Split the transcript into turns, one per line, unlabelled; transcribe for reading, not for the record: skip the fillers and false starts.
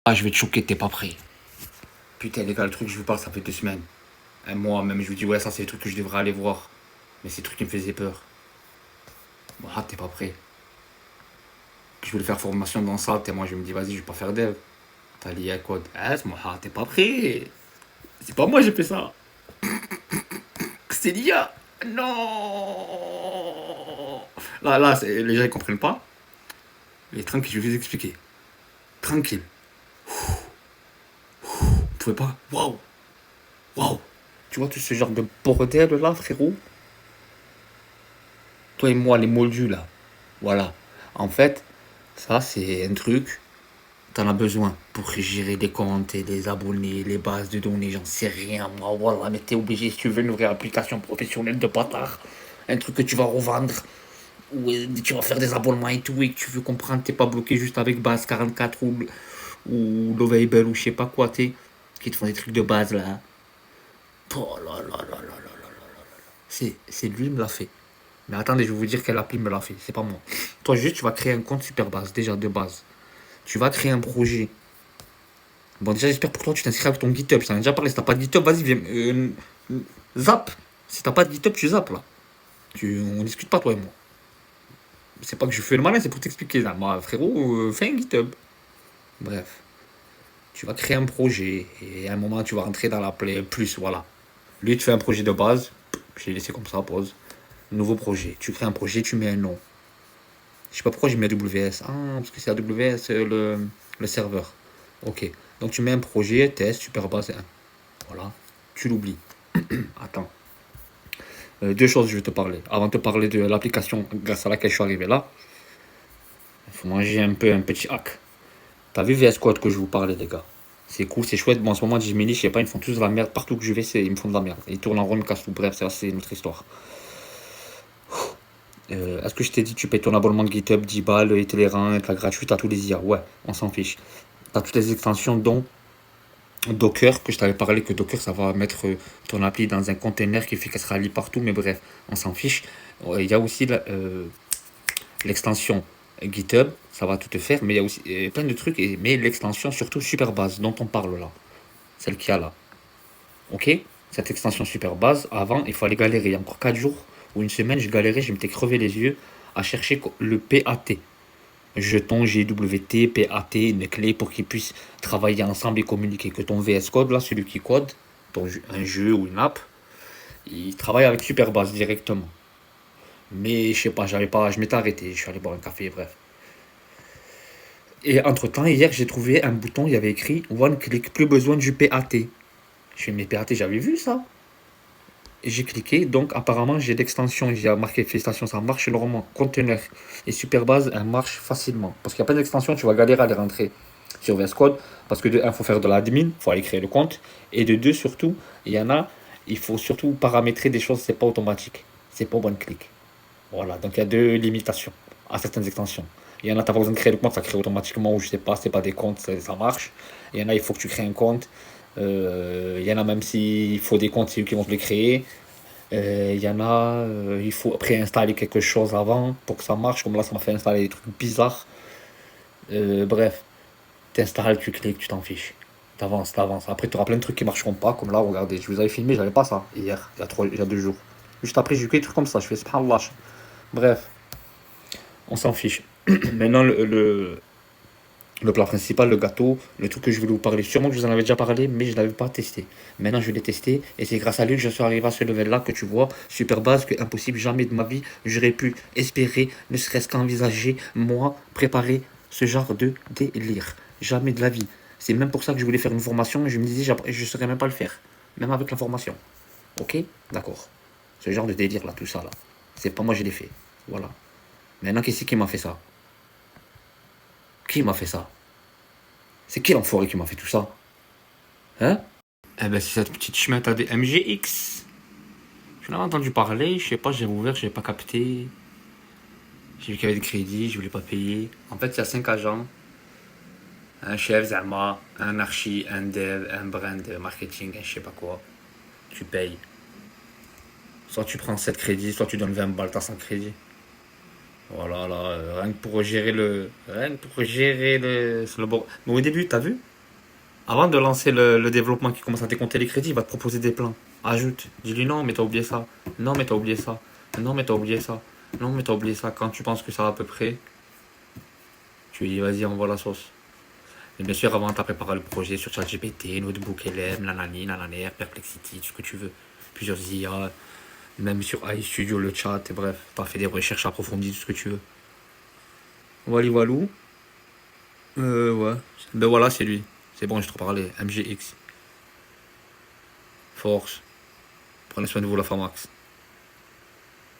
Ah, je vais te choquer, t'es pas prêt. Putain, les gars, le truc que je vous parle, ça fait 2 semaines. Un mois même, je vous dis, ouais, ça, c'est les trucs que je devrais aller voir. Mais c'est des trucs qui me faisaient peur. Bon, ah, t'es pas prêt. Je voulais faire formation dans ça, et moi, je me dis, vas-y, je vais pas faire dev. T'as lié à code. Ah, c'est moi, ah, t'es pas prêt. C'est pas moi, j'ai fait ça. C'est l'IA. Non. Là, les gens, ils comprennent pas. Mais tranquille, je vais vous expliquer. Tranquille. Vous pouvez pas. Waouh. Waouh. Tu vois tout ce genre de bordel là, frérot. Toi et moi, les moldus là. Voilà. En fait, ça, c'est un truc, t'en as besoin pour gérer les comptes et les abonnés, les bases de données, j'en sais rien, moi, voilà. Mais t'es obligé, si tu veux une vraie application professionnelle de bâtard, un truc que tu vas revendre, ou tu vas faire des abonnements et tout, et que tu veux comprendre, t'es pas bloqué juste avec base 44 ou Lovable ou je sais pas quoi, t'es, qui te font des trucs de base là. Oh là là là là là là. C'est lui qui me l'a fait. Mais attendez, je vais vous dire quelle appli me l'a fait. C'est pas moi. Toi, juste, tu vas créer un compte Superbase, déjà de base. Tu vas créer un projet. Bon, déjà, j'espère pour toi, tu t'inscris avec ton GitHub. Je t'en ai déjà parlé. Si t'as pas de GitHub, vas-y, viens. Zap. Si t'as pas de GitHub, tu zappes là. On discute pas, toi et moi. C'est pas que je fais le malin, c'est pour t'expliquer. Là. Moi, frérot, fais un GitHub. Bref. Tu vas créer un projet. Et à un moment, tu vas rentrer dans la play plus. Voilà. Lui, tu fais un projet de base. J'ai laissé comme ça, pause. Nouveau projet. Tu crées un projet, tu mets un nom. Je sais pas pourquoi j'ai mis AWS. Ah, parce que c'est AWS le serveur. Ok. Donc tu mets un projet, test, Superbase 1. Voilà. Tu l'oublies. Attends. Deux choses, je vais te parler. Avant de te parler de l'application grâce à laquelle je suis arrivé là, il faut manger un peu un petit hack. T'as vu VS Code que je vous parlais, les gars? C'est cool, c'est chouette. Bon, en ce moment, Gemini, je sais pas, ils me font tous de la merde. Partout que je vais, ils me font de la merde. Ils tournent en rond, ils me cassent tout. Bref, ça, c'est notre histoire. Est-ce que je t'ai dit tu payes ton abonnement de GitHub 10 balles, et Telegram, et la gratuite à tous les IA? Ouais, on s'en fiche. T'as toutes les extensions dont Docker, que je t'avais parlé que Docker, ça va mettre ton appli dans un container qui fait qu'elle sera liée partout, mais bref, on s'en fiche. Il y a aussi l'extension GitHub, ça va tout te faire, mais il y a aussi plein de trucs, mais l'extension surtout Superbase dont on parle là, celle qu'il y a là. Ok. Cette extension Superbase, avant, il fallait galérer. Il y a encore 4 jours ou une semaine, je galérais, je m'étais crevé les yeux à chercher le PAT. Jeton GWT, PAT, une clé pour qu'ils puissent travailler ensemble et communiquer. Que ton VS Code, là, celui qui code, un jeu ou une app, il travaille avec Superbase directement. Mais je sais pas, j'avais pas, je m'étais arrêté, je suis allé boire un café, bref. Et entre temps, hier, j'ai trouvé un bouton, il y avait écrit One Click, plus besoin du PAT. Je fais, mais PAT, j'avais vu ça. Et j'ai cliqué, donc apparemment j'ai l'extension, j'ai marqué félicitations, ça marche le roman, conteneur et Superbase, elle marche facilement. Parce qu'il y a plein d'extensions, tu vas galérer à les rentrer sur VS Code, parce que de un, il faut faire de l'admin, il faut aller créer le compte, et de deux, surtout, il y en a, il faut surtout paramétrer des choses, c'est pas automatique, c'est pas one click. Voilà, donc il y a deux limitations à certaines extensions. Il y en a, tu n'as pas besoin de créer le compte, ça crée automatiquement, ou je sais pas, c'est pas des comptes, ça marche. Il y en a, il faut que tu crées un compte. Il y en a même s'il faut des comptes, c'est eux qui vont te les créer. Il y en a, il faut préinstaller quelque chose avant pour que ça marche. Comme là, ça m'a fait installer des trucs bizarres. Bref, t'installes, tu cliques, tu t'en fiches. T'avances, t'avances. Après, tu auras plein de trucs qui marcheront pas. Comme là, regardez, je vous avais filmé, j'avais pas ça hier, il y a 2 jours. Juste après, j'ai eu des trucs comme ça. Je fais subhanallah. Bref, on s'en fiche. Maintenant, le plat principal, le gâteau, le truc que je voulais vous parler. Sûrement que je vous en avais déjà parlé, mais je ne l'avais pas testé. Maintenant, je l'ai testé et c'est grâce à lui que je suis arrivé à ce level-là que tu vois. Super base, que impossible, jamais de ma vie, j'aurais pu espérer, ne serait-ce qu'envisager, moi, préparer ce genre de délire. Jamais de la vie. C'est même pour ça que je voulais faire une formation et je me disais, je ne saurais même pas le faire. Même avec la formation. Ok. D'accord. Ce genre de délire là, tout ça là. C'est pas moi, je l'ai fait. Voilà. Maintenant, qui m'a fait ça? Qui m'a fait ça? C'est qui l'enfoiré qui m'a fait tout ça? Hein? Eh ben, c'est cette petite chemin à des MGX. Je l'avais entendu parler, je sais pas, j'ai ouvert, j'ai pas capté. J'ai vu qu'il y avait des crédits, je voulais pas payer. En fait, il y a 5 agents. Un chef, Zama, un archi, un dev, un brand marketing, un je sais pas quoi. Tu payes. Soit tu prends 7 crédits, soit tu donnes 20 balles, t'as 100 crédits. Voilà, là, rien que pour gérer le. Rien que pour gérer le. C'est le bon. Mais au début, t'as vu? Avant de lancer le développement qui commence à décompter les crédits, il va te proposer des plans. Ajoute. Dis-lui non, mais t'as oublié ça. Non, mais t'as oublié ça. Non, mais t'as oublié ça. Non, mais t'as oublié ça. Quand tu penses que ça va à peu près, tu lui dis vas-y, envoie la sauce. Et bien sûr, avant, t'as préparé le projet sur ChatGPT, Notebook LM, nanani, nananer, Perplexity, tout ce que tu veux. Plusieurs IA, même sur iStudio, le chat, et bref. T'as fait des recherches approfondies, tout ce que tu veux. Wally Walou. Ouais. Ben voilà, c'est lui. C'est bon, je te parlais. MGX. Force. Prenez soin de vous, la Famax.